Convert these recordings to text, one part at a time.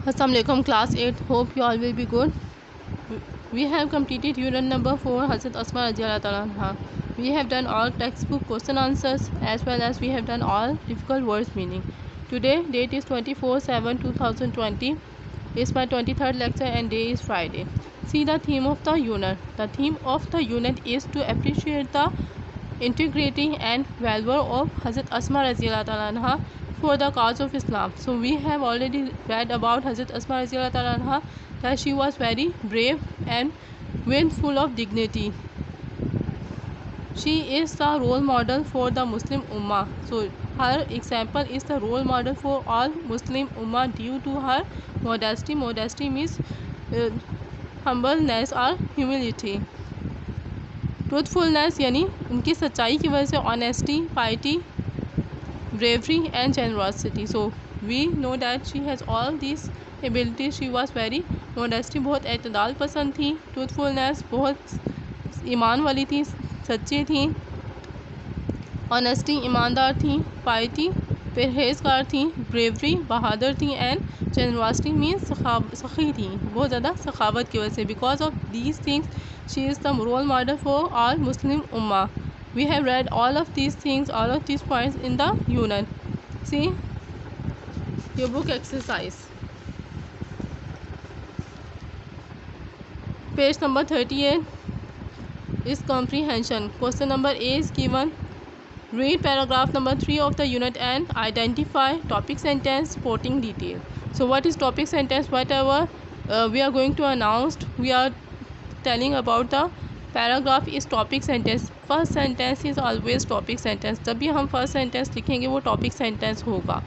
Assalamualaikum class 8. Hope you all will be good. We have completed unit number 4 Hazrat Asma Radiallahu Ta'ala Anha. We have done all textbook question answers as well as we have done all difficult words meaning. Today date is 24/7/2020. It's my 23rd lecture and day is Friday. See the theme of the unit. The theme of the unit is to appreciate the integrity and valor of Hazrat Asma Radiallahu Ta'ala Anha for the cause of Islam. So we have already read about Hazrat Asma Radiallahu Ta'ala Anha, that she was very brave and full of dignity. She is the role model for the Muslim Ummah. So her example is the role model for all Muslim Ummah due to her modesty. Modesty means humbleness or humility. Truthfulness यानी उनकी सच्चाई की वजह से honesty, पाइटी, bravery and generosity. So we know that she has all these abilities. She was very modesty, बहुत एतदाल पसंद थी, truthfulness बहुत ईमान वाली थी, सच्ची थी, ऑनेस्टी ईमानदार थी, पाइटी परहेज़गार थी, bravery बहादुर थी एंड generosity मीन्स सखी थी, बहुत ज़्यादा सखावत की वजह से. Because of these things she is the role model for all Muslim Ummah. We have read all of these things, all of these points in the unit. See your book exercise. Page number 38 is comprehension. Question number A is given. Read paragraph number 3 of the unit and identify topic, sentence, supporting detail. So what is topic, sentence? Whatever we are going to announce, we are telling about the paragraph is topic sentence. First sentence is always topic sentence. जब भी हम first sentence लिखेंगे वो topic sentence होगा.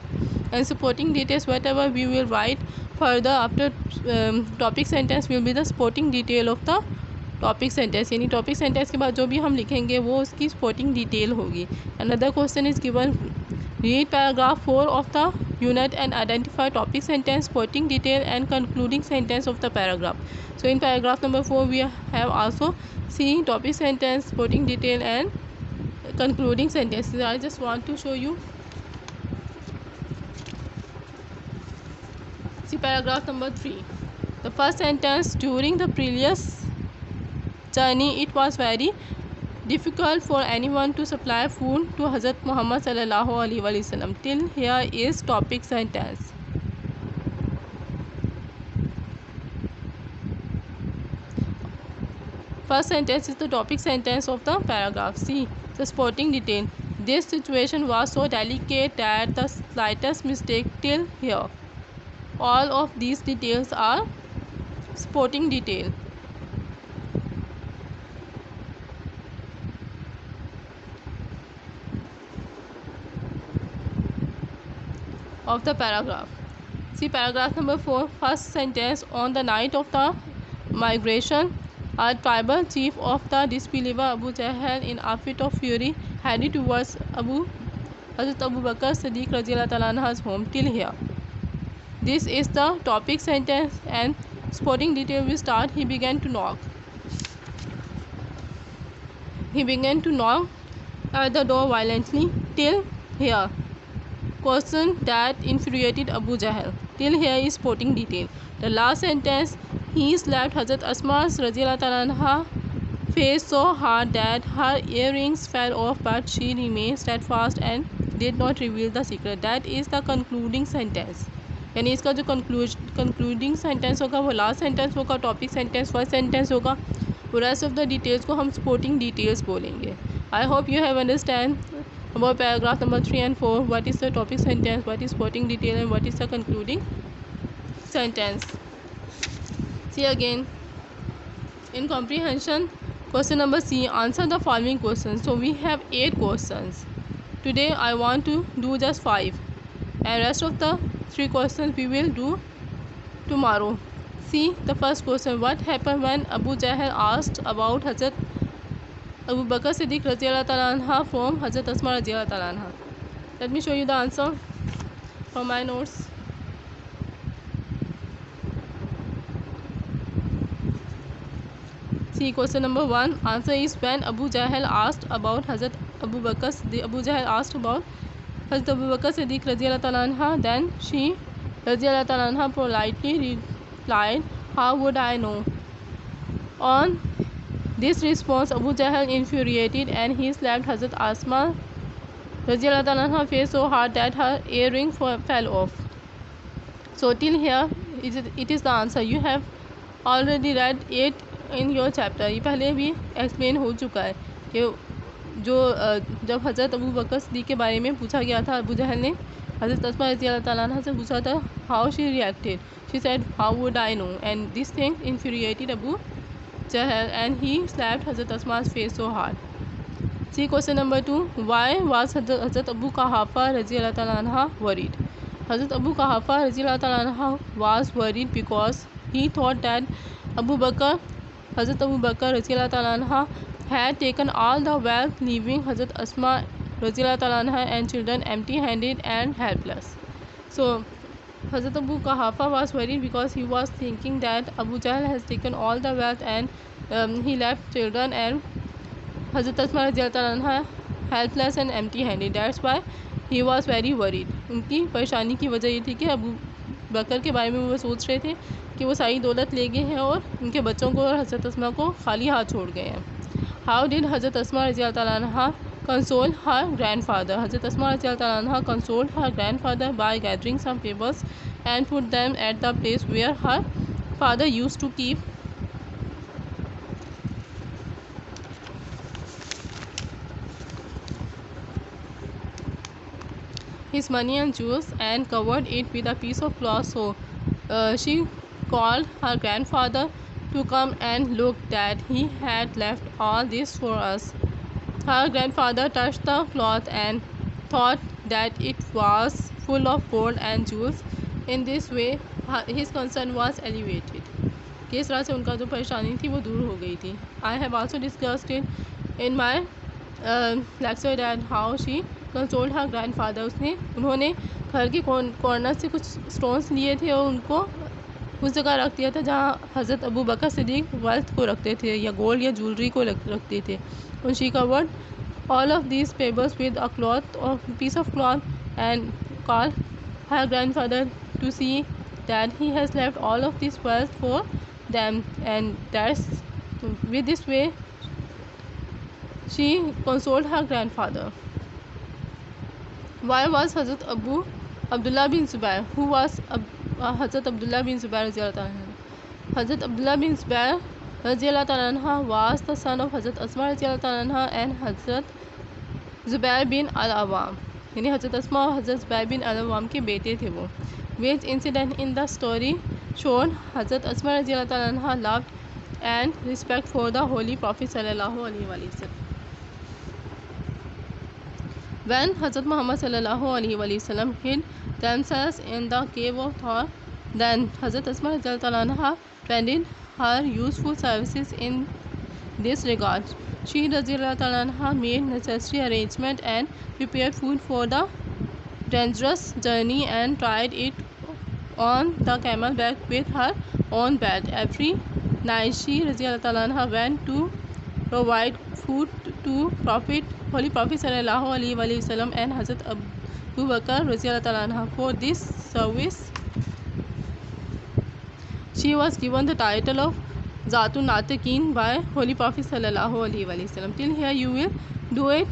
And supporting details, whatever we will write further after topic sentence will be the supporting detail of the topic sentence. यानी topic sentence के बाद जो भी हम लिखेंगे वो उसकी supporting detail होगी. Another question is given. Read paragraph 4 of the unit and identify topic, sentence, supporting detail and concluding sentence of the paragraph. So in paragraph number 4 we have also see topic, sentence, supporting detail and concluding sentences. I just want to show you. See paragraph number 3. The first sentence, during the previous journey it was very difficult for anyone to supply food to Hazrat Muhammad sallallahu alaihi wasallam. Till here is topic sentence. First sentence is the topic sentence of the paragraph. See the supporting detail. This situation was so delicate that the slightest mistake till here. All of these details are supporting detail. Of the paragraph. See paragraph number 4. First sentence, on the night of the migration, a tribal chief of the disbeliever Abu Jahl in a fit of fury headed towards Hazrat Abu Bakr Siddiq Radiallahu Ta'ala Anha's home. Till here. This is the topic sentence and supporting detail will start. He began to knock. He began to knock at the door violently. Till here. Question that infuriated Abu Jahl. Till here is supporting detail. The last sentence, he slapped Hazrat Asma Radiallahu Ta'ala Anha face so hard that her earrings fell off, but she remained steadfast and did not reveal the secret. That is the concluding sentence. यानी इसका जो concluding sentence होगा वो last sentence होगा, topic sentence first sentence होगा, और rest of the details को हम supporting details बोलेंगे. I hope you have understand about paragraph number 3 and 4. What is the topic sentence, what is supporting detail and what is the concluding sentence. See again in comprehension. Question number C, answer the following questions. So we have 8 questions. Today I want to do just 5 and rest of the 3 questions we will do tomorrow. See the first question, what happened when Abu Jahl asked about Hazrat Abu Bakr Siddiq Radiallahu Ta'ala Anha from Hazrat Asma Radiallahu Ta'ala Anha. Let me show you the answer from my notes. See question number 1. Answer is when Abu Jahl asked about Hazrat Abu Bakr. Abu Jahl asked about Hazrat Abu Bakr Siddiq Radiallahu Ta'ala Anha. Then she Radiallahu ta'ala anha politely replied, how would I know? On this response, Abu Jahl infuriated and he slapped Hazrat Asma Radiallahu ta'ala anha face so hard that her earring fell off. So till here it is the answer. You have already read it in your chapter. ये पहले भी explain हो चुका है कि जो जब हज़रत अबू बकर सिद्दीक़ के बारे में पूछा गया था, अबू जहल ने हज़रत अस्मा रज़ियल्लाहु ताला अन्हा से पूछा था how she reacted. She said how would I know, and this thing infuriated Abu Jahl and he slapped Hazrat Asma's face so hard. See question number 2. Why was Hazrat Abu Quhafa रज़ियल्लाहु ताला अन्हा worried? Hazrat Abu Quhafa रज़ियल्लाहु ताला अन्हा was worried because he thought that Hazrat Abu Bakr रज़ियल्लाहु ताला अन्हा had taken all the wealth, leaving Hazrat Asma रज़ियल्लाहु ताला अन्हा and children empty-handed and helpless. So Hazrat Abu Quhafa was worried because he was thinking that Abu Jahl has taken all the wealth and he left children and Hazrat Asma रज़ियल्लाहु ताला अन्हा helpless and empty-handed. That's why he was very worried. उनकी परेशानी की वजह ये थी कि अबू बकर के बारे में वो सोच रहे थे कि वो सारी दौलत ले गए हैं और उनके बच्चों को और हज़रत अस्मा को खाली हाथ छोड़ गए हैं. हाउ डिड हज़रत अस्मा रज़ियल्लाहु ताला अन्हा console her grandfather? हज़रत अस्मा रज़ियल्लाहु ताला अन्हा consoled her grandfather by gathering some papers and put them at the place where her father used to keep his money and jewels and covered it with a piece of cloth. So she called her grandfather to come and look that he had left all this for us. Her grandfather touched the cloth and thought that it was full of gold and jewels. In this way his concern was alleviated. किस तरह से उनका जो परेशानी थी वो दूर हो गई थी. I have also discussed it in my lecture that how she consoled her grandfather. उन्होंने घर के कॉर्नर से कुछ स्टोन्स लिए थे और उनको उस जगह रख दिया था जहाँ हज़रत अबू बकर सिद्दीक़ वेल्थ को रखते थे या गोल्ड या ज्वेलरी को रखते थे. And she covered all of these papers with a piece of cloth and called her grandfather to see that he has left all of this wealth for them, and with this way she consoled her grandfather. Why was Hazrat Abdullah bin Zubair? Who was Hazrat Abdullah bin Zubair रज़ियल्लाहु ताला अन्हु? Hazrat Abdullah bin Zubair रज़ियल्लाहु ताला अन्हु was the son of Hazrat Asma रज़ियल्लाहु ताला अन्हा and Hazrat Zubair bin al-Awwam. यानी हज़रत अस्मा और हज़रत ज़ुबैर बिन अल-अव्वाम के बेटे थे वो. Which incident in the story showed Hazrat Asma रज़ियल्लाहु ताला अन्हा loved and respect for the Holy Prophet सल्लल्लाहु अलैहि वसल्लम. When Hazrat Muhammad सल्लल्लाहु अलैहि वसल्लम hid themselves in the cave of Thawr, then Hazrat Asma रज़ियल्लाहु ताला अन्हा rendered her useful services in this regard. She रज़ियल्लाहु ताला अन्हा made necessary arrangement and prepared food for the dangerous journey and tried it on the camel back with her own bed. Every night she रज़ियल्लाहु ताला अन्हा went to provide food to Holy Prophet सल्लल्लाहु अलैहि वसल्लम and Hazrat Abu Bakr रज़ियल्लाहु ताला अन्हा. For this service she was given the title of Zatun Natiqeen by Holy Prophet सल्लल्लाहु अलैहि वसल्लम. Till here you will do it.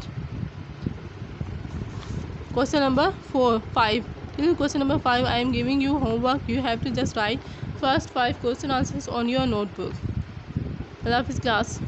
Question number 5. Till question number 5 I am giving you homework. You have to just write first 5 question answers on your notebook. Allah Hafiz class.